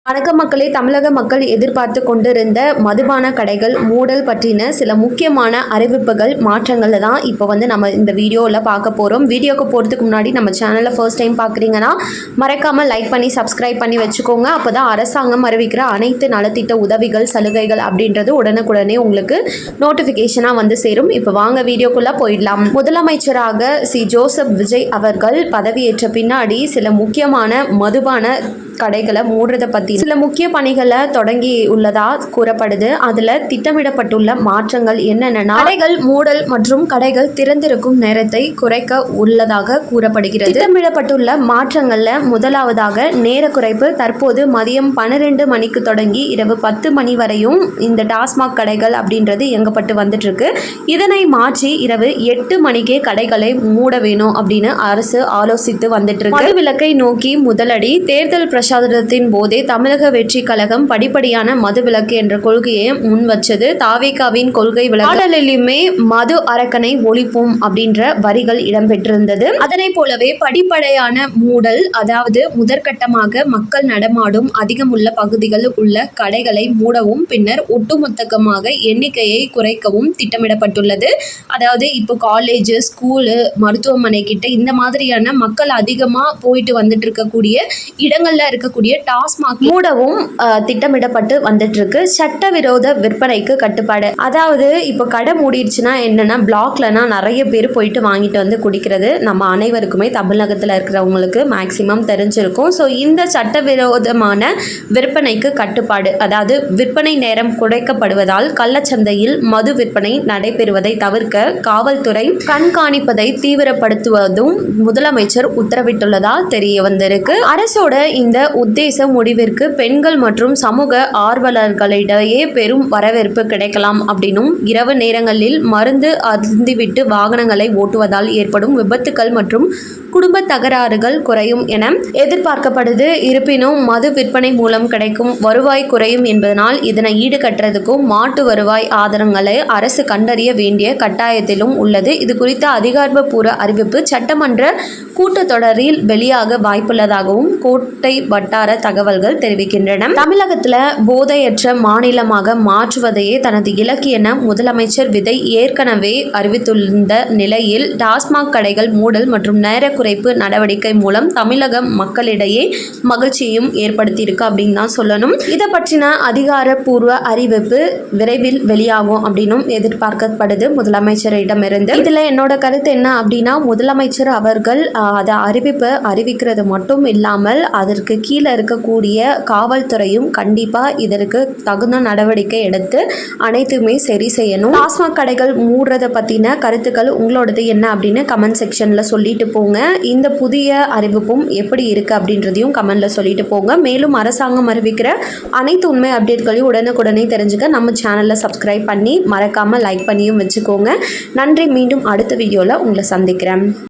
வணக்கம் மக்களே, தமிழக மக்கள் எதிர்பார்த்து கொண்டிருந்த மதுபான கடைகள் மூடல் பற்றின சில முக்கியமான அறிவிப்புகள் மாற்றங்களை தான் இப்போ நம்ம இந்த வீடியோவில் பார்க்க போகிறோம். வீடியோக்கு போகிறதுக்கு முன்னாடி நம்ம சேனலை ஃபர்ஸ்ட் டைம் பார்க்குறீங்கன்னா மறக்காமல் லைக் பண்ணி சப்ஸ்கிரைப் பண்ணி வச்சுக்கோங்க. அப்போ தான் அரசாங்கம் அறிவிக்கிற அனைத்து நலத்திட்ட உதவிகள் சலுகைகள் அப்படின்றது உடனுக்குடனே உங்களுக்கு நோட்டிஃபிகேஷனாக சேரும். இப்போ வாங்க வீடியோக்குள்ளே போயிடலாம். முதலமைச்சராக ஜோசப் விஜய் அவர்கள் பதவியேற்ற பின்னாடி சில முக்கியமான மதுபான கடைகளை மூடுறதை பற்றி சில முக்கிய பணிகளை தொடங்கி உள்ளதா கூறப்படுது. அதில் திட்டமிடப்பட்டுள்ள மாற்றங்கள் என்னென்னா, கடைகள் மூடல் மற்றும் கடைகள் திறந்திருக்கும் நேரத்தை குறைக்க உள்ளதாக கூறப்படுகிறது. திட்டமிடப்பட்டுள்ள மாற்றங்களில் முதலாவதாக நேர குறைப்பு. தற்போது மதியம் 12 மணிக்கு தொடங்கி இரவு 10 மணி வரையும் இந்த டாஸ்மாக் கடைகள் அப்படின்றது இயங்கப்பட்டு வந்துட்டு இருக்கு. இதனை மாற்றி இரவு 8 மணிக்கே கடைகளை மூட வேணும் அப்படின்னு அரசு ஆலோசித்து வந்துட்டு இருக்கு. மதுவிலக்கை நோக்கி முதலடி. தேர்தல் பிரச்சாரத்தின் போதே தமிழக வெற்றி கழகம் படிப்படியான மதுவிலக்கு என்ற கொள்கையை முன் வச்சது. தாவேகாவின் கொள்கை விளக்கலிலுமே மது அரக்கனை ஒழிப்போம் அப்படின்ற வரிகள் இடம்பெற்றிருந்தது. அதனை போலவே படிப்படியான மூடல், அதாவது முதற்கட்டமாக மக்கள் நடமாடும் அதிகமுள்ள பகுதிகளில் உள்ள கடைகளை மூடவும் பின்னர் ஒட்டுமொத்தமாக எண்ணிக்கையை குறைக்கவும் திட்டமிடப்பட்டுள்ளது. அதாவது இப்போ காலேஜ், ஸ்கூலு, மருத்துவமனை கிட்ட இந்த மாதிரியான மக்கள் அதிகமாக போயிட்டு வந்துட்டு இருக்கக்கூடிய இடங்கள்ல இருக்கக்கூடிய டாஸ்மாக் மூடவும் திட்டமிடப்பட்டு வந்துட்டு இருக்கு. சட்டவிரோத விற்பனைக்கு கட்டுப்பாடு. அதாவது இப்போ கடை மூடிடுச்சுன்னா என்னன்னா, பிளாக்லனா நிறைய பேர் போயிட்டு வாங்கிட்டு குடிக்கிறது நம்ம அனைவருக்குமே தமிழகத்தில் இருக்கிறவங்களுக்கு மேக்சிமம் தெரிஞ்சிருக்கும். ஸோ இந்த சட்டவிரோதமான விற்பனைக்கு கட்டுப்பாடு, அதாவது விற்பனை நேரம் குறைக்கப்படுவதால் கள்ளச்சந்தையில் மது விற்பனை நடைபெறுவதை தவிர்க்க காவல்துறை கண்காணிப்பதை தீவிரப்படுத்துவதும் முதலமைச்சர் உத்தரவிட்டுள்ளதால் தெரிய வந்திருக்கு. அரசோட இந்த உத்தேச முடிவிற்கு பெண்கள் மற்றும் சமூக ஆர்வலர்களிடையே பெரும் வரவேற்பு கிடைக்கலாம் அப்படின்னும், இரவு நேரங்களில் மருந்து அருந்திவிட்டு வாகனங்களை ஓட்டுவதால் ஏற்படும் விபத்துக்கள் மற்றும் குடும்ப தகராறுகள் குறையும் என எதிர்பார்க்கப்படுது. இருப்பினும் மது விற்பனை மூலம் கிடைக்கும் வருவாய் குறையும் என்பதனால் இதனை ஈடுகட்டுறதுக்கும் மாட்டு வருவாய் ஆதாரங்களை அரசு கண்டறிய வேண்டிய கட்டாயத்திலும் உள்ளது. இது குறித்த அதிகாரப்பூர்வ அறிவிப்பு சட்டமன்ற கூட்டத்தொடரில் வெளியாக வாய்ப்புள்ளதாகவும் கோட்டை வட்டார தகவல்கள் தெரிவிக்கின்றன. தமிழகத்தில் போதையற்ற மாநிலமாக மாற்றுவதையே தனது இலக்கு என முதலமைச்சர் விஜய் ஏற்கனவே அறிவித்துள்ள நிலையில் டாஸ்மாக் கடைகள் மூடல் மற்றும் நேர குறைப்பு நடவடிக்கை மூலம் தமிழக மக்களிடையே மகிழ்ச்சியையும் ஏற்படுத்தியிருக்கு அப்படின்னு தான் சொல்லணும். இதை பற்றின அதிகாரப்பூர்வ அறிவிப்பு விரைவில் வெளியாகும் அப்படின்னும் எதிர்பார்க்கப்படுது முதலமைச்சரிடமிருந்து. இதுல என்னோட கருத்து என்ன அப்படின்னா, முதலமைச்சர் அவர்கள் அதை அறிவிக்கிறது மட்டும் இல்லாமல் அதற்கு கீழே இருக்கக்கூடிய காவல்துறையும் கண்டிப்பாக இதற்கு தகுந்த நடவடிக்கை எடுத்து அனைத்துமே சரி செய்யணும். டாஸ்மாக் கடைகள் மூடுறதை பற்றின கருத்துக்கள் உங்களோடது என்ன அப்படின்னு கமெண்ட் செக்ஷனில் சொல்லிட்டு போங்க. இந்த புதிய அறிவிப்பும் எப்படி இருக்குது அப்படின்றதையும் கமெண்டில் சொல்லிட்டு போங்க. மேலும் அரசாங்கம் அறிவிக்கிற அனைத்து உண்மை அப்டேட்களையும் உடனுக்குடனே தெரிஞ்சுக்க நம்ம சேனலில் சப்ஸ்கிரைப் பண்ணி மறக்காமல் லைக் பண்ணியும் வச்சுக்கோங்க. நன்றி. மீண்டும் அடுத்த வீடியோவில் உங்களை சந்திக்கிறேன்.